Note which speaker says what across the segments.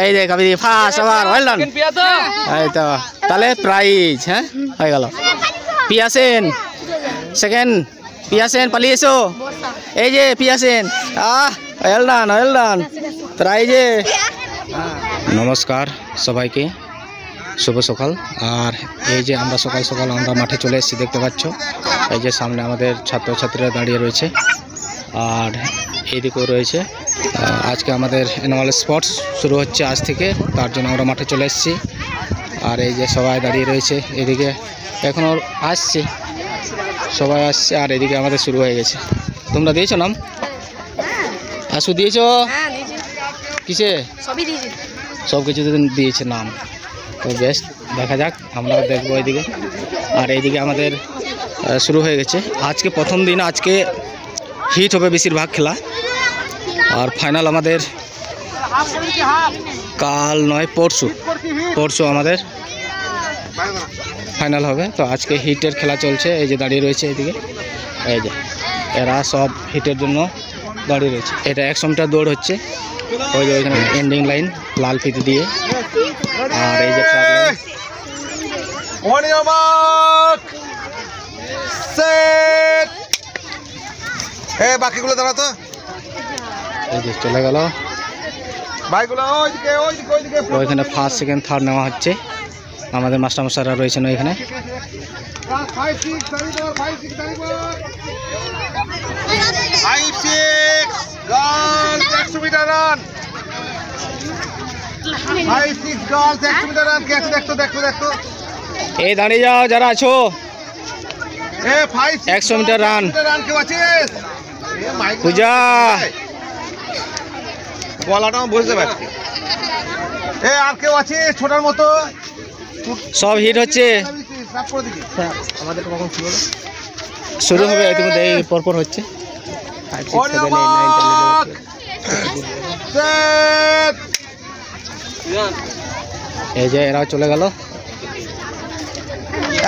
Speaker 1: এই যে কবি ফার্স্ট আবার ওয়েল ডান। এই তো তাহলে প্রাইজ হ্যাঁ হয়ে গেল। পিয়াসেন সেকেন্ড, পিয়াসেন পালিয়ে এসো। এই যে পিয়াসেন, ওয়েল ডান প্রাইজে। নমস্কার সবাইকে, শুভ সকাল। আর এই যে আমরা সকাল সকাল আমরা মাঠে চলে এসেছি, দেখতে পাচ্ছ। এই যে সামনে আমাদের ছাত্রছাত্রীরা দাঁড়িয়ে রয়েছে, আর এইদিকেও রয়েছে। আজকে আমাদের অ্যানুয়াল স্পোর্টস শুরু হচ্ছে আজ থেকে, তার জন্য আমরা মাঠে চলে এসেছি। আর এই যে সবাই দাঁড়িয়ে রয়েছে, এদিকে এখনও আসছে, সবাই আসছে। আর এদিকে আমাদের শুরু হয়ে গেছে। তোমরা দিয়েছো নাম? আসু দিয়েছো? কিসে? সব কিছু দিয়েছে নাম। তো বেশ, দেখা যাক, আমরা দেখবো এইদিকে। আর এইদিকে আমাদের শুরু হয়ে গেছে। আজকে প্রথম দিন, আজকে হিট হবে বেশিরভাগ খেলা। আর ফাইনাল আমাদের কাল নয় পরশু আমাদের ফাইনাল হবে। তো আজকে হিটের খেলা চলছে। এই যে দাঁড়িয়ে রয়েছে এইদিকে, এই যে এরা সব হিটের জন্য দাঁড়িয়ে রয়েছে। এটা 100 মিটার দৌড় হচ্ছে। ওই যে ওইখানে এন্ডিং লাইন লাল ফিতে দিয়ে। আর এই যে
Speaker 2: বাকিগুলো দাঁড়া তো,
Speaker 1: এই যে চলে গেল। ওইখানে ফার্স্ট সেকেন্ড থার্ড নেওয়া হচ্ছে। আমাদের মাস্টারমশাইরা রয়েছেন ওইখানে। এই দাঁড়িয়ে যাও যারা আছো, 100 মিটার রান। পূজা
Speaker 2: গলাটা বুঝতে পারছি। আর কেউ আছে ছোটার মতো?
Speaker 1: সব হিট হচ্ছে।
Speaker 2: আমাদের কখন
Speaker 1: শুরু হবে? ইতিমধ্যে এই পরপর হচ্ছে। এই যে এরাও চলে গেল।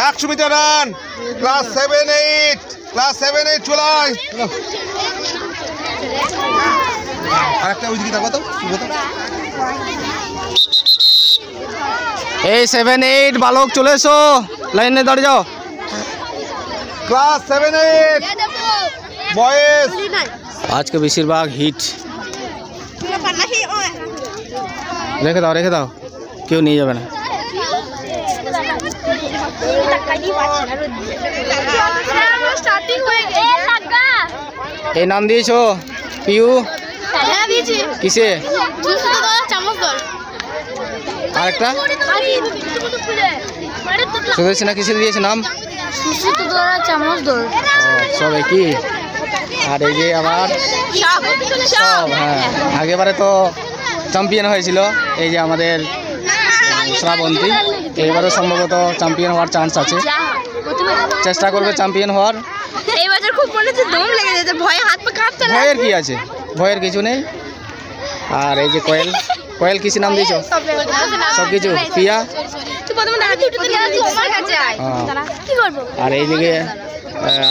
Speaker 2: 100 মিটার রান, ক্লাস 7-8 চলাই। আরেকটা ওইদিকে দেখো তো,
Speaker 1: এই 7-8 বালক চলে এসো, লাইনে দাঁড়িয়ে যাও।
Speaker 2: Class 7-8 boys.
Speaker 1: আজকে বেশিরভাগ হিট। রেখে দাও, কেউ নিয়ে যাবে না। এই নাম দিয়েছো পিউ? কিসে? আরেকটা সুদর্শনা কিসে দিয়েছে নাম? সব একই। আর এই যে আবার সব, হ্যাঁ, আগেবারে তো চ্যাম্পিয়ন হয়েছিল এই যে আমাদের শ্রাবন্তী। এবারও সম্ভবত চ্যাম্পিয়ন হওয়ার চান্স আছে, চেষ্টা করবে চ্যাম্পিয়ন হওয়ার। ভয়ের কি আছে, ভয়ের কিছু নেই। আর এই যে কোয়েল কিসে নাম দিয়েছো? সব কিছু পিয়া। আর এইদিকে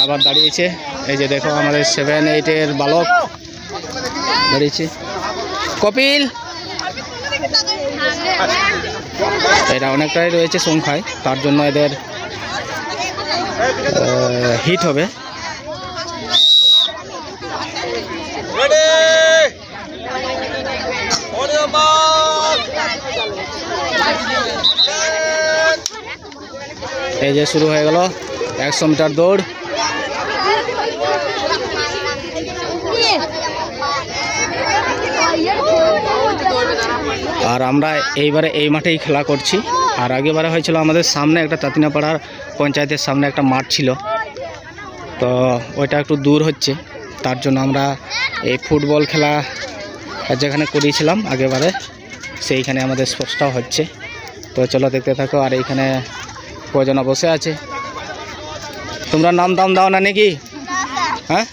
Speaker 1: আবার দাঁড়িয়েছে, এই যে দেখো আমাদের 7-8 বালক দাঁড়িয়েছে। কপিল, এরা অনেকটাই রয়েছে সংখ্যায়, তার জন্য এদের হিট হবে। এই যে শুরু হয়ে গেল 100 মিটার দৌড়। আর আমরা এইবারে এই মাঠেই খেলা করছি। আর আগেবারে হয়েছিল আমাদের সামনে একটা তাঁতিনাপাড়ার পঞ্চায়েতের সামনে একটা মাঠ ছিল, তো ওইটা একটু দূর হচ্ছে, তার জন্য আমরা এই ফুটবল খেলা যেখানে করিয়েছিলাম আগেবারে, সেইখানে আমাদের স্পোর্টসটাও হচ্ছে। তো চলো দেখতে থাকো। আর এইখানে কজনা বসে আছে। তোমরা নাম দাও না নাকি? হ্যাঁ,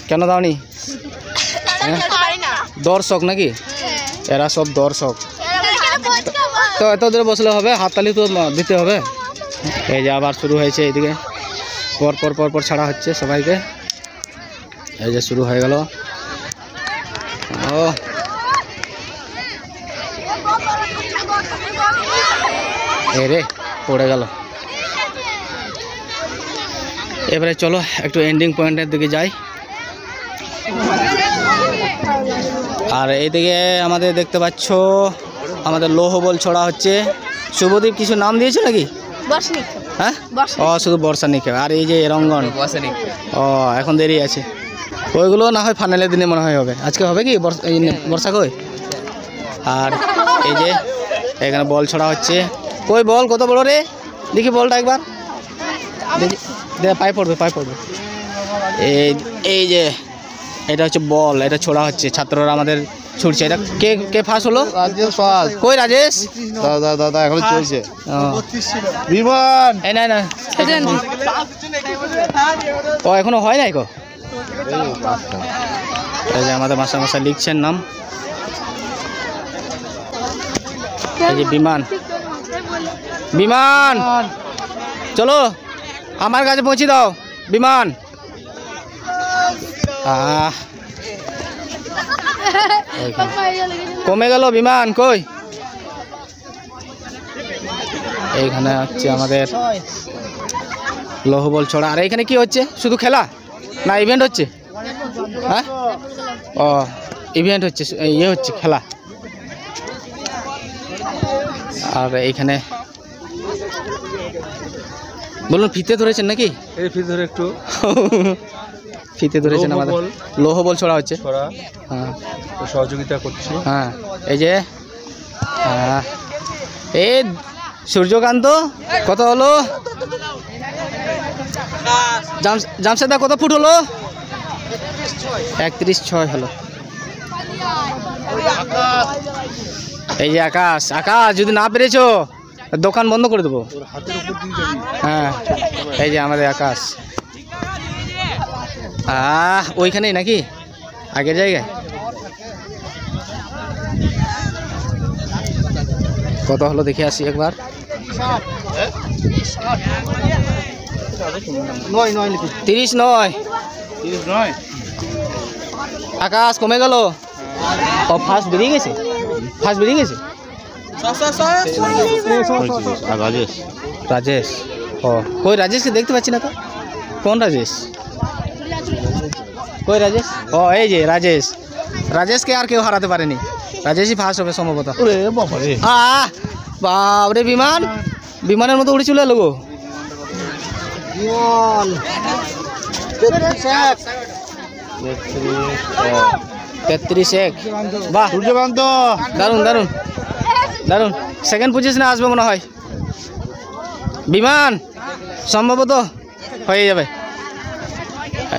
Speaker 1: কেন দাওনি? দর্শক নাকি? এরা সব দর্শক। তো এত দূরে বসলে হবে? হাততালি তো দিতে হবে। এই যে আবার শুরু হয়েছে, এইদিকে পর ছাড়া হচ্ছে সবাইকে। এই যে শুরু হয়ে গেল। ও রে পড়ে গেল। এবারে চলো একটু এন্ডিং পয়েন্টের দিকে যাই। আর এইদিকে আমাদের দেখতে পাচ্ছ আমাদের লৌহ বল ছোড়া হচ্ছে। শুভদীপ কিছু নাম দিয়েছো নাকি? হ্যাঁ, ও শুধু বর্ষা নিকে। আর এই যে রঙ্গন, ও এখন দেরি আছে। ওইগুলো না হয় ফাইনালের দিনে মনে হয় হবে। আজকে হবে কি বর্ষা কই? আর এই যে এখানে বল ছড়া হচ্ছে। কই বল কত বড় রে? দেখি বলটা একবার দেখি। পায়ে পড়বে, পায়ে পড়বে। এই যে এটা হচ্ছে বল, এটা ছোড়া হচ্ছে। ছাত্ররা আমাদের ছুটছে। এটা কে কে ফার্স্ট হলো?
Speaker 2: রাজেশ ফার্স্ট।
Speaker 1: কই রাজেশ?
Speaker 2: দাদা এখন চলছে। বিমান
Speaker 1: এই না না, ও এখনো হয় নাই গো। এই যে আমাদের মাস্টার লিখছেন নাম। এই যে বিমান, বিমান চলো আমার কাছে পৌঁছে দাও বিমান। কমে গেল বিমান কই? এইখানে হচ্ছে আমাদের লৌহ বল ছড়া। আর এইখানে কি হচ্ছে? শুধু খেলা না ইভেন্ট হচ্ছে? হ্যাঁ, ও ইভেন্ট হচ্ছে, ইয়ে হচ্ছে খেলা। আর এইখানে বলুন ফিতে ধরেছেন নাকি?
Speaker 2: এই ফিতে ধরে একটু
Speaker 1: ফিতে ধরেছেন আমাদের। লৌহ বল ছড়া হচ্ছে, হ্যাঁ
Speaker 2: সহযোগিতা করছি।
Speaker 1: হ্যাঁ এই যে এই সূর্যকান্ত কত হলো? জামশেদা কত ফুট হলো? 31.6 হলো। এই যে আকাশ, আকাশ যদি না পেরেছো দোকান বন্ধ করে দেবো। হ্যাঁ এই যে আমাদের আকাশ। ওইখানেই নাকি আগের জায়গায়? কত হলো দেখে আসি একবার। 39। আকাশ কমে গেল। ও ফার্স্ট বেরিয়ে গেছে, ফার্স্ট বেরিয়ে গেছে। রাজেশ, ও কই রাজেশকে দেখতে পাচ্ছি না তো। কোন রাজেশ? কই রাজেশ? ও এই যে রাজেশ। রাজেশকে আর কেউ হারাতে পারেনি। রাজেশই ফার্স্ট হবে সম্ভবত। বাবরে বিমান, বিমানের মতো উড়ে চলে এলো গো। 33 বাহ সূর্যকান্ত, দারুন দারুন দারুন। সেকেন্ড পজিশনে আসবে মনে হয় বিমান, সম্ভবত হয়ে যাবে।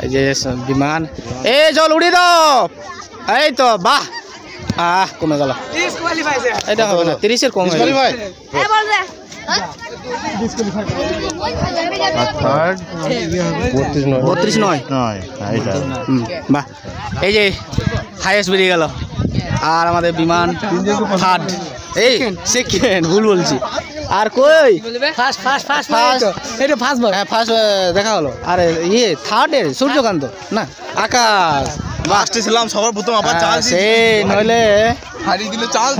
Speaker 1: এই যে বিমান, এই জল উড়িয়ে দাও। এই তো বাহ, কমে গেল। এটা হবে না, 30-এর কম হয়ে গেল। 32.9। বাহ, এই যে হাইয়েস্ট বেরিয়ে গেল। আর আমাদের বিমান থার্ড, এই সেকেন্ড ভুল বলছি। আর কই ফার্স্ট দেখা হলো। আরে ইয়ে থার্ডের সূর্যকান্ত না আকাশ।
Speaker 2: লাস্টে ছিলাম সবার প্রথম, আবার চাল
Speaker 1: সেই নইলে
Speaker 2: হারিয়ে দিল চাল।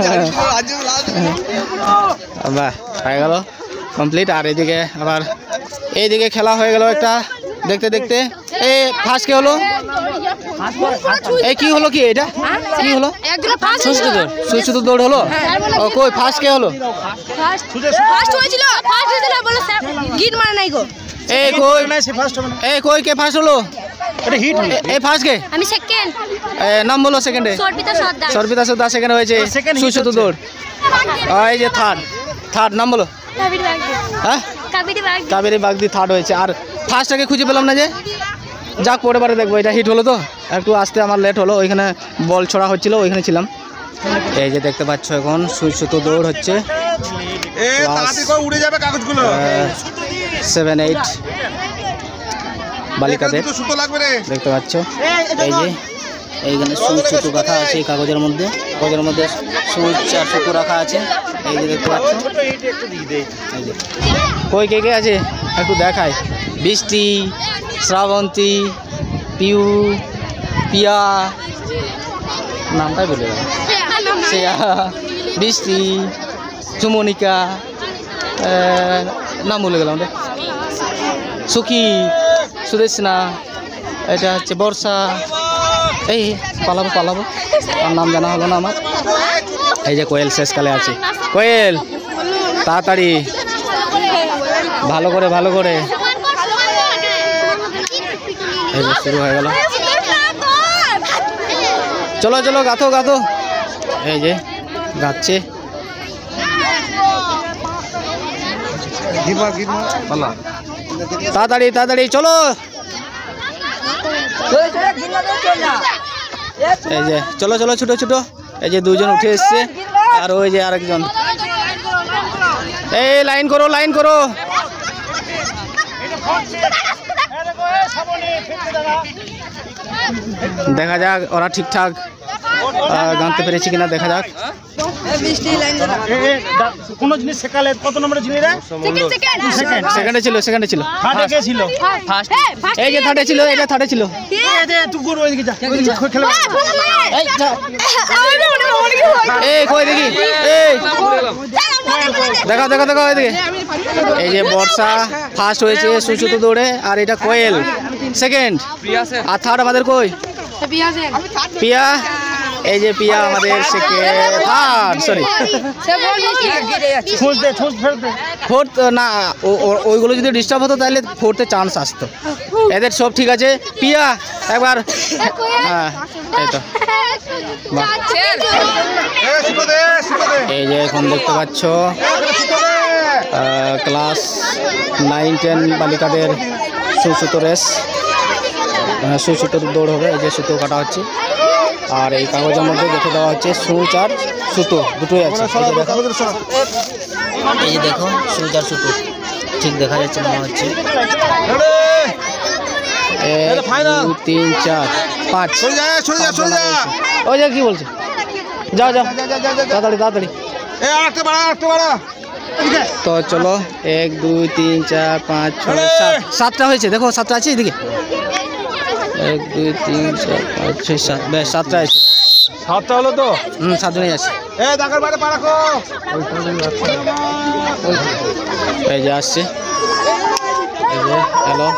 Speaker 1: বাহ হয়ে গেল কমপ্লিট। আর এইদিকে আবার এইদিকে খেলা হয়ে গেল একটা দেখতে দেখতে। এই ফার্স্ট কে হলো? এই কি হলো? কি এটা কি হলো? শুধু দৌড় হলো। ও কই ফার্স্ট কে হলো? এই কই, এই কই কে ফার্স্ট হলো? এই ফার্স্ট কে?
Speaker 3: আমি সেকেন্ড।
Speaker 1: নাম বলো সেকেন্ডে। সর্পিতা সর্দার সেকেন্ড হয়েছে। শুধু দৌড়। এই যে থার্ড নাম বলো। হ্যাঁ কাবেরী বাগদি থার্ড হয়েছে। আর ফার্স্টটাকে খুঁজে পেলাম না যে। যাক পরে বারে দেখবো। এটা হিট হলো তো, একটু আসতে আমার লেট হলো। ওইখানে বল ছড়া হচ্ছিল, ওইখানে ছিলাম। এই যে দেখতে পাচ্ছ এখন সুতো দৌড় হচ্ছে। 7-8 বালিকাদের দেখতে পাচ্ছ। এই যে এইখানে সুতো রাখা আছে এই কাগজের মধ্যে। কাগজের মধ্যে সুচ আর সুতো রাখা আছে। এই যে দেখতে পাচ্ছ। কই কে কে আছে একটু দেখায়। বৃষ্টি, শ্রাবন্তী, পিউ, পিয়া, নামটাই বলে গেল। বৃষ্টি, চুমনিকা, নাম ভুলে গেলাম রে, সুখী, সুদেশনা, এটা হচ্ছে বর্ষা। এই পালাবো পালাবো, আর নাম জানা হলো না আমার। এই যে কোয়েল শেষকালে আছে, কোয়েল তাড়াতাড়ি, ভালো করে ভালো করে। এই যে শুরু হয়ে গেল, চলো চলো গাথো গাথো। এই যে গাচ্ছে, তাড়াতাড়ি তাড়াতাড়ি চলো। এই যে চলো চলো, ছোটো ছোটো। এই যে দুজন উঠে এসছে, আর ওই যে আরেকজন। এই লাইন করো লাইন করো। দেখা যাক ওরা ঠিকঠাক গানতে পেরেছি কিনা, দেখা যাক।
Speaker 3: কোন জিনিস শেখালে কত নম্বরে ছিল রে?
Speaker 1: সেকেন্ডে ছিল, সেকেন্ডে ছিল।
Speaker 3: থার্ডে কে ছিল?
Speaker 1: ফার্স্ট। এই যে থার্ডে ছিল, এটা থার্ডে ছিল।
Speaker 3: তুই কোন ওইদিকে যা, ওইদিকে খেলা।
Speaker 1: এই কই দেখি, এই দেখো দেখো দেখো এদিকে। এই যে বর্ষা ফার্স্ট হয়েছে সুচুতো দৌড়ে, আর এটা কোয়েল সেকেন্ড, আর থার্ড আমাদের কই পিয়া। এই যে পিয়া আমাদের সেকেন্ড, থার্ড সরি ফোর্থ না। ওইগুলো যদি ডিস্টার্ব হতো তাহলে ফোর্থে চান্স আসতো। এদের সব ঠিক আছে। পিয়া একবার, হ্যাঁ এই তো বাহ। এই যে এখন দেখতে পাচ্ছ ক্লাস 9-10 বালিকাদের সুসুতো রেস, সুসুতোর দৌড় হবে। এই যে সুতো কাটা হচ্ছে, আর এই কাগজের মধ্যে দেখে দেওয়া হচ্ছে সুচ আর সুতো দুটোই আছে। এই যে দেখো সুচ আর সুতো ঠিক দেখা যাচ্ছে মনে হচ্ছে। 1 2 3 4 5। ওই যে কি বলছে, যাও যাও তাড়াতাড়ি তাড়াতাড়ি। তো চলো 1 2 3 4 5 6 7, 7টা হয়েছে। দেখো 7টা আছে এদিকে, 1 2 3 4 5 6 7, বেশ 7টা আছে।
Speaker 3: 7টা হলো তো?
Speaker 1: 7 জনই আছে। এই যে আসছে, এই যে হ্যালো,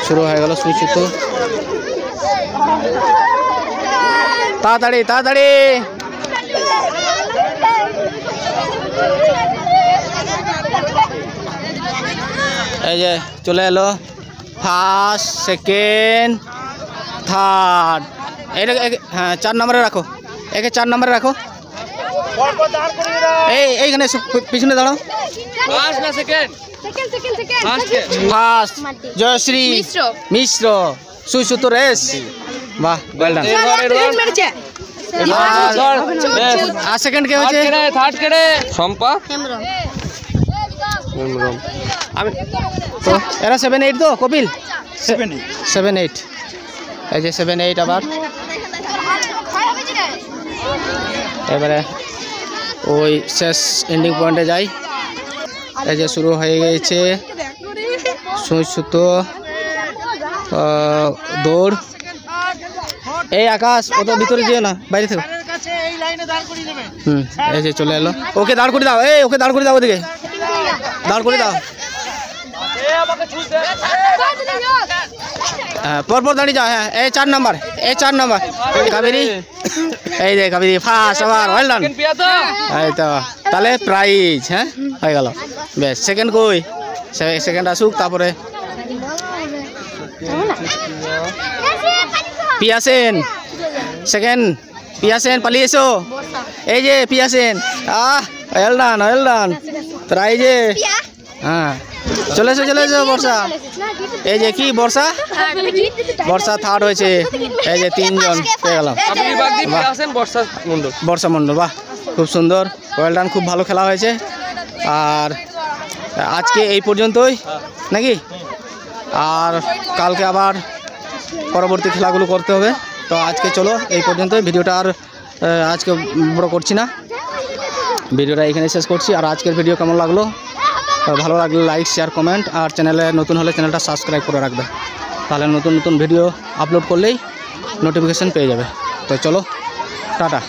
Speaker 1: শুরু হয়ে গেল সুচুতো। তাড়াতাড়ি তাড়াতাড়ি। এই যে চলে এলো ফার্স্ট সেকেন্ড থার্ড। এটা হ্যাঁ 4 নম্বরে রাখো, একে 4 নম্বরে রাখো। এইখানে পিছনে দাঁড়াও। ফার্স্ট জয়শ্রী মিশ্র সুসুতো রেস, বাহ ওয়েল ডান। আর সেকেন্ড কে হচ্ছে?
Speaker 4: থার্ড কে রে? সম্পা
Speaker 1: তো এরা 7-8 তো কপিল 7-8। এই যে 7-8 আবার। এবারে ওই শেষ এন্ডিং পয়েন্টে যাই। এই যে শুরু হয়ে গেছে সুতো দৌড়। এই আকাশ ও তো ভিতরে যেও না, বাইরে থেকে। এই যে চলে এলো, ওকে দাঁড় করে দাও। এই ওকে দাঁড় করে দাও, ওদিকে দাঁড় করে দাও। হ্যাঁ পরপর দাঁড়িয়ে যাও। হ্যাঁ এই 4 নম্বর, এই 4 নম্বর কাবেরী। এই যে কাবেরী ফার্স্ট, আবার ওয়েল ডান। এই তো তাহলে প্রাইজ হ্যাঁ হয়ে গেল। বেশ সেকেন্ড কই? সেকেন্ড আসুক, তারপরে পিয়া সেন সেকেন্ড। পিয়া সেন পালিয়ে এসো। এই যে Piya Sen, well done well done. প্রাইজে হ্যাঁ চলে এসো চলে এসো বর্ষা। এই যে কি বর্ষা, বর্ষা থার্ড হয়েছে। এই যে 3 জন পেয়ে গেলাম। বর্ষা মণ্ডল, বাহ খুব সুন্দর, ওয়েল ডান, খুব ভালো খেলা হয়েছে। আর আজকে এই পর্যন্তই নাকি, আর কালকে আবার পরবর্তী খেলাগুলো করতে হবে। তো আজকে চলো এই পর্যন্তই, ভিডিওটা আর আজকে বড় করছি না, ভিডিওটা এখানে শেষ করছি। আর আজকের ভিডিও কেমন লাগলো, ভালো লাগলে লাইক শেয়ার কমেন্ট, আর চ্যানেলে নতুন হলে চ্যানেলটা সাবস্ক্রাইব করে রাখবে, তাহলে নতুন নতুন ভিডিও আপলোড করলেই নোটিফিকেশান পেয়ে যাবে। তো চলো টাটা।